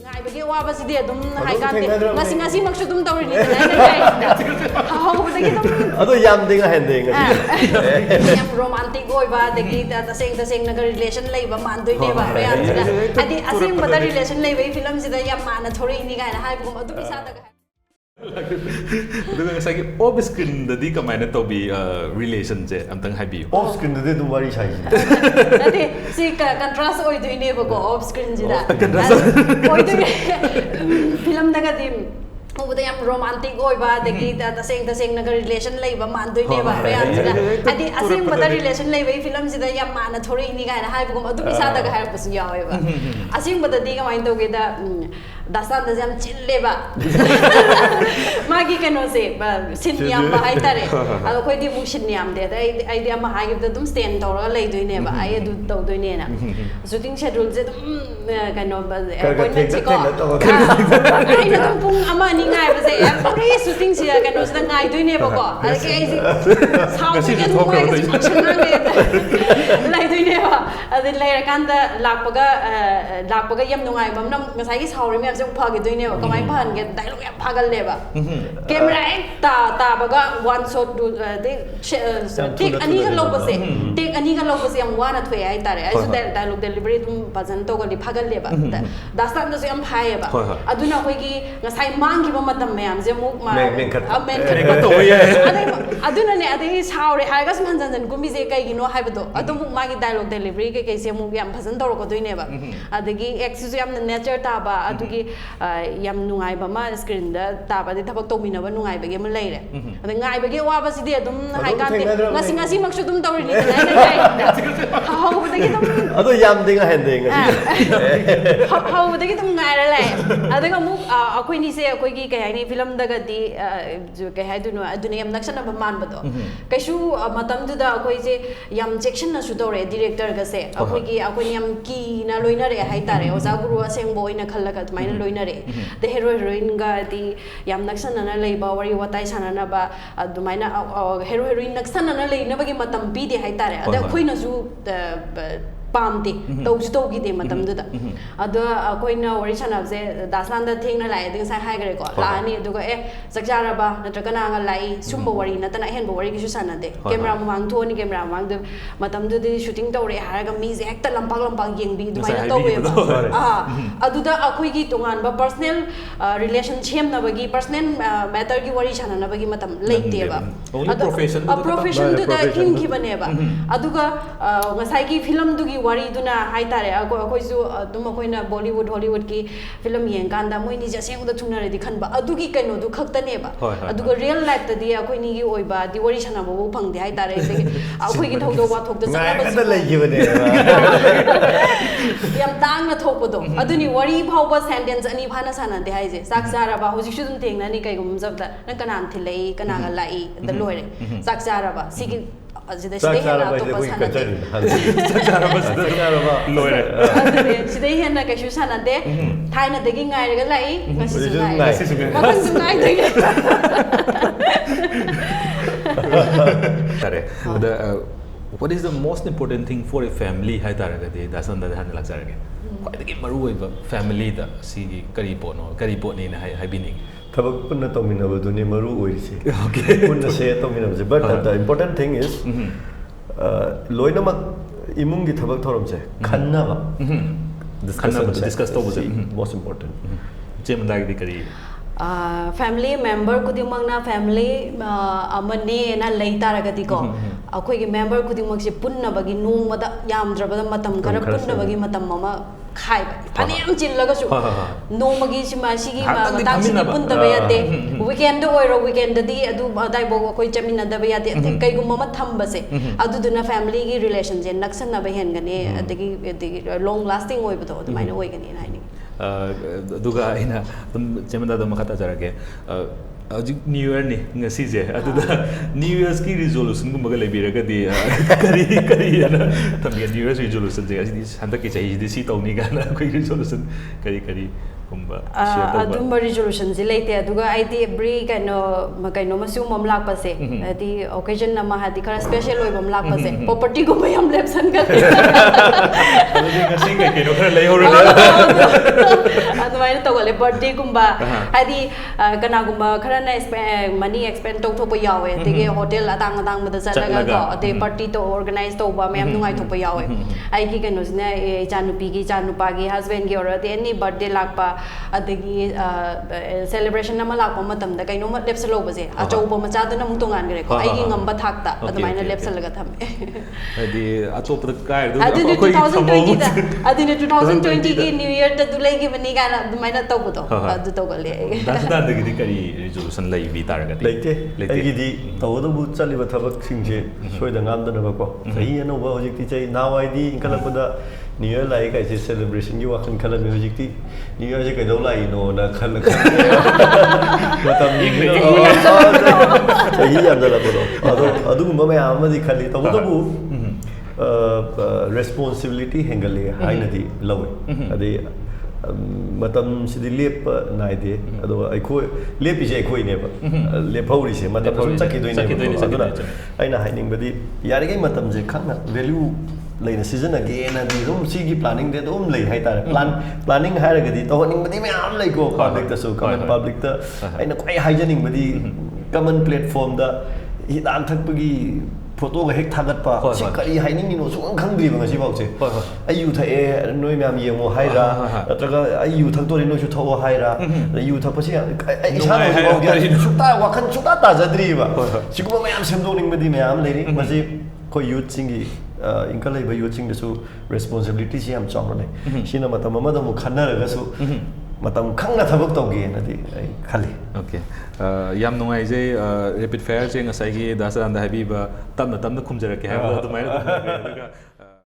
ꯉꯥꯏꯕꯒꯤ ꯋꯥꯕꯁꯤꯗꯤ ꯑꯗꯨꯝ ꯍꯥꯏꯀꯥꯟꯗꯦ ꯉꯁꯤꯃꯛꯁꯨ ꯑꯗꯨꯝ ꯇꯧꯔꯤꯅꯤꯗꯅ ꯑꯩꯅ ꯍꯧꯕꯗꯒꯤ ꯑꯗꯨꯝ ꯑꯗꯣ ꯌꯥꯝꯗꯤ ꯉꯥꯏꯍꯟꯗꯦ ꯉꯁꯤ ꯌꯥꯝ ꯔꯣꯃꯥꯟꯇꯤꯛ ꯑꯣꯏꯕ ꯑꯗꯒꯤ ꯇꯁꯦꯡꯅꯒ ꯔꯤꯂꯦꯁꯟ ꯂꯩꯕ ꯃꯥꯟꯗꯣꯏꯅꯦꯕ ꯃꯌꯥꯝꯁꯤꯗ ꯍꯥꯏꯗꯤ ꯑꯁꯦꯡꯕꯗ ꯔꯤꯂꯦꯁꯟ ꯂꯩꯕꯒꯤ ꯐꯤꯂꯝꯁꯤꯗ ꯌꯥꯝ ꯃꯥꯟꯅ ꯊꯣꯔꯛꯏꯅꯤ ꯀꯥꯏꯅ ꯍꯥꯏꯕꯒꯨꯝ ꯑꯗꯨꯝ ꯏꯁꯥꯗꯒ ꯑꯗꯨꯒ ꯉꯁꯥꯏꯒꯤ ꯑꯣꯐ ꯁ꯭ꯀ꯭ꯔꯤꯟꯗꯗꯤ ꯀꯃꯥꯏꯅ ꯇꯧꯕꯤ ꯔꯤꯂꯦꯁꯟꯁꯦ ꯑꯝꯇꯪ ꯍꯥꯏꯕꯤꯌꯨ ꯑꯣꯐ ꯁ꯭ꯀ꯭ꯔꯤꯟꯗꯗꯤ ꯑꯗꯨꯝ ꯋꯥꯔꯤ ꯁꯥꯏꯁꯤꯅꯦ ꯅꯠꯇꯦ ꯁꯤ ꯀꯟꯇ꯭ꯔꯥꯁ ꯑꯣꯏꯗꯣꯏꯅꯦꯕꯀꯣ ꯑꯣꯐ ꯁ꯭ꯀ꯭ꯔꯤꯟꯁꯤꯗ ꯑꯣꯏꯗꯣꯏꯅꯦ ꯐꯤꯂꯝꯗꯒꯗꯤ ꯎꯕꯗ ꯌꯥꯝ ꯔꯣꯃꯥꯟꯇꯤꯛ ꯑꯣꯏꯕ ꯑꯗꯒꯤ ꯇꯁꯦꯡꯅꯒ ꯔꯤꯂꯦꯁꯟ ꯂꯩꯕ ꯃꯥꯟꯗꯣꯏꯅꯦꯕ ꯃꯌꯥꯝꯁꯤꯗ ꯍꯥꯏꯗꯤ ꯑꯁꯦꯡꯕꯗ ꯔꯤꯂꯦꯁꯟ ꯂꯩꯕꯒꯤ ꯐꯤꯂꯝꯁꯤꯗ ꯌꯥꯝ ꯃꯥꯟꯅ ꯊꯣꯔꯛꯏꯅꯤ ꯀꯥꯏꯅ ꯍꯥꯏꯕꯒꯨꯝ ꯑꯗꯨꯝ ꯏꯁꯥꯗꯒ ꯍꯥꯏꯔꯛꯄꯁꯨ ꯌꯥꯎꯋꯦꯕ ꯑꯁꯦꯡꯕꯗꯗꯤ ꯀꯃꯥꯏꯅ ꯇꯧꯒꯦꯗ ꯗꯥꯁꯥꯟꯗꯁꯦ ꯌꯥꯝ ꯆꯤꯜꯂꯦꯕ ꯃꯥꯒꯤ ꯀꯩꯅꯣꯁꯦ ꯁꯤꯟ ꯌꯥꯝꯕ ꯍꯥꯏꯇꯥꯔꯦ ꯑꯗꯣ ꯑꯩꯈꯣꯏꯗꯤ ꯑꯃꯨꯛ ꯁꯤꯟ ꯌꯥꯝꯗꯦ ꯑꯗ ꯑꯩꯗꯤ ꯑꯃ ꯍꯥꯏꯈꯤꯕꯗ ꯑꯗꯨꯝ ꯁ꯭ꯇꯦꯟ ꯇꯧꯔꯒ ꯂꯩꯗꯣꯏꯅꯦꯕ ꯑꯩ ꯑꯗꯨ ꯇꯧꯗꯣꯏꯅꯦꯅ ꯁꯨꯇꯤꯡ ꯁꯦꯗꯨꯜꯁꯦ ꯑꯗꯨꯝ ꯀꯩꯅꯣ ꯑꯦꯄꯣꯏꯟꯃꯦꯟꯁꯦꯀꯣ ꯑꯩꯅ ꯑꯗꯨꯝ ꯄꯨꯡ ꯑꯃ ꯑꯅꯤ ꯉꯥꯏꯕꯁꯦ ꯑꯦꯚ꯭ꯔꯤ ꯁꯨꯇꯤꯡꯁꯤꯗ ꯀꯩꯅꯣꯁꯤꯗ ꯉꯥꯏꯗꯣꯏꯅꯦꯕꯀꯣ ꯑꯗꯒꯤ ꯑꯩꯁꯦ ꯁꯥꯎꯕꯒꯤ ꯅꯨꯡꯉꯥꯏꯒꯁꯨ ꯂꯩꯗꯣꯏꯅꯦꯕ ꯑꯗꯩ ꯂꯩꯔꯀꯥꯟꯗ ꯂꯥꯛꯄꯒ ꯌꯥꯝ ꯅꯨꯡꯉꯥꯏꯕ ꯑꯃꯅ ꯉꯁꯥꯏꯒꯤ ꯁꯥꯎꯔꯤ ꯃꯌꯥꯝꯁꯦ ꯑꯃꯨꯛ ꯐꯈꯤꯗꯣꯏꯅꯦꯕ ꯀꯃꯥꯏꯅ ꯐꯍꯟꯒꯦ ꯗꯥꯏꯂꯣग ꯌꯥꯝ ꯐꯒꯜꯂꯦꯕ ꯀꯦꯃꯦꯔꯥ ꯍꯦꯛ ꯇꯥꯕꯒ ꯋꯥꯟ ꯁꯣꯠ ꯇꯦꯛ ꯑꯅꯤꯒ ꯂꯧꯕꯁꯦ ꯇꯦꯛ ꯑꯅꯤꯒ ꯂꯧꯕꯁꯦ ꯌꯥꯝ ꯋꯥꯅ ꯊꯣꯛꯑꯦ ꯍꯥꯏꯇꯥꯔꯦ ꯑꯩꯁꯨ ꯗꯥꯏꯂꯣग ꯗꯦꯂꯤꯚꯔꯤ ꯑꯗꯨꯝ ꯐꯖꯅ ꯇꯧꯒꯜꯂꯤ ꯐꯒꯜꯂꯦꯕ ꯗꯥꯁꯇꯥꯟꯗꯁꯨ ꯌꯥꯝ ꯐꯥꯏꯌꯦꯕ ꯑꯗꯨꯅ ꯑꯩꯈꯣꯏꯒꯤ ꯉꯁꯥꯏ ꯃꯥꯡꯈꯤꯕ ꯃꯇꯝ ꯃꯌꯥꯝꯁꯦ ꯑꯃꯨꯛ ꯑꯗꯨꯅꯅꯦ ꯑꯗꯒꯤ ꯁꯥꯎꯔꯦ ꯍꯥꯏꯔꯒ ꯁꯨꯝ ꯍꯟꯖꯟ ꯍꯟꯖꯟ ꯀꯨꯝꯕꯤꯁꯦ ꯀꯩꯒꯤꯅꯣ ꯍꯥꯏꯕꯗꯣ ꯑꯗꯨꯃꯨꯛ ꯃꯥꯒꯤ ꯗꯥꯏꯂꯣग ꯗꯦꯂꯤꯚꯔꯤ ꯀꯩꯀꯩꯁꯦ ꯑꯃꯨꯛ ꯌꯥꯝ ꯐꯖꯅ ꯇꯧꯔꯛꯀꯗꯣꯏꯅꯦꯕ ꯑꯗꯒꯤ ꯑꯦꯛꯁꯤꯁꯨ ꯌꯥꯝꯅ ꯅꯦꯆꯔ ꯇꯥꯕ ꯑꯗꯨꯒꯤ ꯌꯥम नुंगाइबा मा स्क्रीन दा ताबादि थबक तौमिनबा नुंगाइबगे म लेरे अदा गाइबगे वाबसिदि अदुम हाइकाते ngasi ngasi maksu dum तौरिनि दना हाउबदगी दम अदो याम देगा हेंदे ngasi हाउबदगी दम गाइरा लाय अदगा मु अखोइनि से अखोइगी कय हाइनि फिल्म दगदि जो कय हाइदुनो अदुने याम नक्सनबा मानबदो कैसु मतम दुदा अखोइ से याम सेक्शन न सु तौरे डायरेक्टर गसे अखोइगी अखोइनि याम की ना लोइनरे हाइतारे ओजा गुरु असेंबो ओइना खल्लगा तुमाइना लोइनरे द हेरो हेरोइन गादी याम नक्सनना लेबा वरी वताइ साननबा अदुमाइना हेरो हेरोइन नक्सनना लेनबगी मतम पीदे हाइतारे अदा खोइनसु पामते तौजु तौगिदे मतमदुदा अदा अखोइना वरी सानबसे दासनांदा थेंगना लाइ दि साइ हाइगरे को लानी दुगा ए सकजारबा नत्रकना गा लाइ सुम्बो worry नतना हेनबो worry गिसु Sunday camera ममांग थोनी camera ममांग दु मतमदुदि shooting तौरे हारगा Mize हेक्ता लंपाक लंपाक येंबी दुमाइना तौवेबा अदुदा अखोइगी तोंगानबा personal relation सेमनबगी personal matter की वरी साननबगी मतम लेतेबा प्रोफेशन दुदा इनखिबनेबा अदुगा ngसाइगी फिल्म दुगी वरी दुना हाइतारे अखोइसु तुम अखोइना बॉलीवुड हॉलीवुड की फिल्म येंगांदा मोइनि जसेंगुदा थुनारेदि खनबा अदुगी कइनो दु खक्तनेबा अदुगा रियल लाइफ तदि अखोइनि गी ओइबा दि वरी सानाबो फंगदे हाइतारे अखोइगी थौदो वाथोक द गायदा लेगिबने याम तांगना थोकपदो अदुनि वरी फावबा सेंटेंस अनि फाना सानादे हाइजे साक चाराबा होजिसु दुम थेंगनानि कइगुम जबदा न कनान थिलै कनागा लाई द लोइरे साक चाराबा सिगी अजिदा सिदे हेना तो पसानादे साक चाराबा लोइरे अदुने सिदे हेना कइसु सानादे थाइना दगी गाइरगा लाई ngasisu गाइ मखन गाइ दगे अरे what is the most important thing for a family hai taragadi dasanda han lagsarage quite maru oiba family da si kari pono kari poni na hai bini thaba punna tominaba duni maru oirisi okay punna se tominaba but the important thing is loinamak imung gi thabak thoramse khannaba discuss to was most important jemdag di kari family member kudimangna family amane na leitaragadi ko akhoi gi member kudimang se punnabagi nongmada yamdrabada matam khara punnabagi matam mama khai phani yam chillaga su nomagi sima sigi matang sigi puntaba yate weekend oiro weekend di adu dai bo koi chamina da yate kai gum ma thambase adu duna family gi relation je naksan na ba hen gane adigi long lasting oibodo adumai na oigani na ni दुगा इना तुम जेमदा दम खता जरगे अजि new year नि ngasi je aduda new year's ki resolution gum ga lebiraga di kari ana tam new year's resolution je asi handa ki chai di si tawni ga na koi resolution kari ꯀꯨꯝꯕ share ꯇꯧꯕ ꯑꯗꯨꯝꯕ ꯔꯤꯖꯣꯂꯨꯁꯟꯁꯤ ꯂꯩꯇꯦ ꯑꯗꯨꯒ ꯑꯩꯗꯤ every ꯀꯩꯅꯣ ꯃꯁꯤꯒꯨꯝꯕ ꯑꯃ ꯂꯥꯛꯄꯁꯦ ꯍꯥꯏꯗꯤ ꯑꯣꯀꯦꯖꯟ ꯑꯃ ꯍꯥꯏꯗꯤ ꯈꯔ ꯁ꯭ꯄꯦꯁꯦꯜ ꯑꯣꯏꯕ ꯑꯃ ꯂꯥꯛꯄꯁꯦ ꯄ꯭ꯔꯣꯄꯔꯇꯤꯒꯨꯝꯕ ꯌꯥꯝ ꯂꯦꯞꯁꯟꯒꯜꯂꯦ ꯑꯗꯨꯗꯤ ꯉꯁꯤ ꯀꯩꯅꯣ ꯈꯔ ꯂꯩꯍꯧꯔꯒ ꯑꯗꯨꯃꯥꯏꯅ ꯇꯧꯒꯜꯂꯦ ꯕꯔꯊꯗꯦꯒꯨꯝꯕ ꯍꯥꯏꯗꯤ ꯀꯅꯥꯒꯨꯝꯕ ꯈꯔꯅ ꯃꯅꯤ ꯑꯦꯛꯁꯄꯦꯟ ꯇꯧꯊꯣꯛꯄ ꯌꯥꯎꯋꯦ ꯑꯗꯒꯤ ꯍꯣꯇꯦꯜ ꯑꯇꯥꯡ ꯑꯇꯥꯡꯕꯗ ꯆꯠꯂꯒ ꯀꯣ ꯑꯗꯩ ꯄꯥꯔꯇꯤ ꯑꯣꯔꯒꯅꯥꯏꯖ ꯇꯧꯕ ꯃꯌꯥꯝ ꯅꯨꯡꯉꯥꯏꯊꯣꯛꯄ ꯌꯥꯎꯋꯦ ꯑꯩꯒꯤ ꯀꯩꯅꯣꯁꯤꯅ ꯏꯆꯥꯅꯨꯄꯤꯒꯤ ꯏꯆꯥꯅꯨꯄꯥꯒꯤ ꯍꯁꯕꯦꯟꯒꯤ ꯑꯣꯏꯔꯗꯤ ꯑꯦꯅꯤ ꯕꯔꯊꯗꯦ ꯂꯥꯛꯄ ꯑꯗꯒꯤ ꯁꯦꯂꯦꯕ꯭ꯔꯦꯁꯟ ꯑꯃ ꯂꯥꯛꯄ ꯃꯇꯝꯗ ꯀꯩꯅꯣꯝꯃ ꯂꯦꯞꯁꯜꯍꯧꯕꯁꯦ ꯑꯆꯧꯕ ꯃꯆꯥꯗꯨꯅ ꯑꯃꯨꯛ ꯇꯣꯡꯉꯥꯟꯈ꯭ꯔꯦꯀꯣ ꯑꯩꯒꯤ ꯉꯝꯕ ꯊꯥꯛꯇ ꯑꯗꯨꯃꯥꯏꯅ ꯂꯦꯞꯁꯜꯂꯒ ꯊꯝꯃꯦ ꯍꯥꯏꯗꯤ ꯑꯇꯣꯞꯄꯗ ꯀꯥꯏꯔꯗꯨ ꯑꯗꯨꯅꯤ ꯑꯩꯈꯣꯏꯒꯤ 2020ꯗ ꯊꯝꯍꯧꯕ ꯑꯗꯨꯅꯤ 2020ꯒꯤ ꯅ꯭ꯌꯨ ꯏꯌꯔꯗ ꯑꯗꯨ ꯂꯩꯈꯤꯕꯅꯤ ꯀꯥꯏꯅ ꯑꯗꯨꯃꯥꯏꯅ ꯇꯧꯕꯗꯣ ꯑꯗꯨ ꯇꯧꯒꯜꯂꯦ ꯑꯩ ꯗꯥꯟꯁꯗꯥꯟꯗꯒꯤꯗꯤ ꯀꯔꯤ ꯔꯤꯖꯣꯂꯨꯁꯟ ꯂꯩꯕꯤ ꯇꯥꯔꯒꯗꯤ ꯂꯩꯇꯦ ꯑꯩꯒꯤꯗꯤ ꯇꯧꯒꯗꯧꯕ ꯆꯠꯂꯤꯕ ꯊꯕꯛꯁꯤꯡꯁꯦ ꯁꯣꯏꯗ ꯉꯥꯝꯗꯅꯕꯀꯣ ꯆꯍꯤ ꯑꯅꯧꯕ ꯍꯧꯖꯤꯛꯇꯤ ꯆꯍꯤ ꯅꯍꯥꯟꯋꯥꯏꯗꯤ ꯏꯟꯈꯠꯂꯛꯄꯗ ꯅ꯭ꯌꯨ ꯏꯌꯔ ꯂꯥꯛꯏ ꯀꯥꯏꯁꯦ ꯁꯦꯂꯦꯕ꯭ꯔꯦꯁꯟꯒꯤ ꯋꯥꯈꯜ ꯈꯜꯂꯝꯃꯤ ꯍꯧꯖꯤꯛꯇꯤ ꯅ꯭ꯌꯨ ꯏꯌꯔꯁꯦ ꯀꯩꯗꯧ ꯂꯥꯛꯏꯅꯣꯅ ꯆꯍꯤ ꯌꯥꯝꯖꯜꯂꯛꯄꯗꯣ ꯑꯗꯣ ꯑꯗꯨꯒꯨꯝꯕ ꯃꯌꯥꯝ ꯑꯃꯗꯤ ꯈꯜꯂꯤ ꯇꯧꯕꯇꯕꯨ ꯔꯦꯁꯄꯣꯟꯁꯤꯕꯤꯂꯤꯇꯤ ꯍꯦꯟꯒꯠꯂꯦ ꯍꯥꯏꯅꯗꯤ ꯂꯧꯋꯤ ꯑꯗꯩ ꯃꯇꯝꯁꯤꯗꯤ ꯂꯦꯞꯄ ꯅꯥꯏꯗꯦ ꯑꯗꯨꯒ ꯑꯩꯈꯣꯏ ꯂꯦꯞꯄꯤꯁꯦ ꯑꯩꯈꯣꯏꯅꯦꯕ ꯂꯦꯞꯍꯧꯔꯤꯁꯦ ꯃꯇꯝ ꯁꯨꯝ ꯆꯠꯈꯤꯗꯣꯏꯅꯦꯕ ꯑꯗꯨꯅ ꯑꯩꯅ ꯍꯥꯏꯅꯤꯡꯕꯗꯤ ꯌꯥꯔꯤꯉꯩ ꯃꯇꯝꯁꯦ ꯈꯪꯅ ꯚꯦꯂ꯭ꯌꯨ ꯂꯩꯅ ꯁꯤꯖꯤꯟꯅꯒꯦꯅꯗꯤ ꯑꯗꯨꯝ ꯁꯤꯒꯤ ꯄ꯭ꯂꯥꯅꯤꯡꯗꯤ ꯑꯗꯨꯝ ꯂꯩ ꯍꯥꯏꯇꯥꯔꯦ ꯄ꯭ꯂꯥꯅꯤꯡ ꯍꯥꯏꯔꯒꯗꯤ ꯇꯧꯍꯟꯅꯤꯡꯕꯗꯤ ꯃꯌꯥꯝ ꯂꯩꯀꯣ ꯄꯥꯕ꯭ꯂꯤꯛꯇꯁꯨ ꯀꯃꯟ ꯄꯥꯕ꯭ꯂꯤꯛꯇ ꯑꯩꯅ ꯈ꯭ꯋꯥꯏ ꯍꯥꯏꯖꯅꯤꯡꯕꯗꯤ ꯀꯃꯟ ꯄ꯭ꯂꯦꯠꯐꯣꯝꯗ ꯍꯤꯗꯥꯛ ꯊꯛꯄꯒꯤ ꯐꯣꯇꯣꯒ ꯍꯦꯛ ꯊꯥꯒꯠꯄ ꯁꯤ ꯀꯔꯤ ꯍꯥꯏꯅꯤꯡꯉꯤꯅꯣ ꯁꯨꯡꯈꯪ ꯈꯪꯗ꯭ꯔꯤꯕ ꯉꯁꯤꯐꯥꯎꯁꯦ ꯑꯩ ꯌꯨ ꯊꯛꯑꯦ ꯅꯣꯏ ꯃꯌꯥꯝ ꯌꯦꯡꯉꯣ ꯍꯥꯏꯔ ꯅꯠꯇ꯭ꯔꯒ ꯑꯩ ꯌꯨ ꯊꯛꯇꯣꯔꯤ ꯅꯣꯏꯁꯨ ꯊꯛꯑꯣ ꯍꯥꯏꯔ ꯌꯨ ꯊꯛꯄꯁꯤ ꯑꯩ ꯏꯁꯥꯅ ꯍꯧꯖꯤꯛꯐꯥꯎꯗꯤ ꯁꯨꯛꯇ ꯋꯥꯈꯜ ꯁꯨꯛꯇ ꯇꯥꯖꯗ꯭ꯔꯤꯕ ꯁꯤꯒꯨꯝꯕ ꯃꯌꯥꯝ ꯁꯦꯝꯗꯣꯛꯅꯤꯡꯕꯗꯤ ꯃꯌꯥꯝ ꯂꯩꯔꯤ ꯃꯁꯤ ꯑꯩꯈꯣꯏ ꯌꯨꯠꯁꯤꯡꯒꯤ ꯏꯟꯈꯠꯂꯛꯏꯕ ꯌꯨꯠꯁꯤꯡꯗꯁꯨ ꯔꯦꯁꯄꯣꯟꯁꯤꯕꯤꯂꯤꯇꯤꯁꯤ ꯌꯥꯝ ꯆꯥꯎꯅ ꯂꯩ ꯁꯤꯅ ꯃꯇꯝ ꯑꯃꯗ ꯑꯃꯨꯛ ꯈꯟꯅꯔꯒꯁꯨ ꯃꯇꯝ ꯈꯪꯅ ꯊꯕꯛ ꯇꯧꯒꯦꯅꯗꯤ ꯑꯩ ꯈꯜꯂꯤ ꯑꯣꯀꯦ ꯌꯥꯝ ꯅꯨꯡꯉꯥꯏꯖꯩ ꯔꯦꯄꯤꯗ ꯐꯥꯌꯔꯁꯦ ꯉꯁꯥꯏꯒꯤ ꯗꯥꯁꯗꯥꯟꯗ ꯍꯥꯏꯕꯤꯕ ꯇꯞꯅ ꯇꯞꯅ ꯈꯨꯝꯖꯔꯛꯀꯦ ꯍꯥꯏꯕꯗꯣ ꯑꯗꯨꯃꯥꯏꯅ ꯑꯗꯨꯒ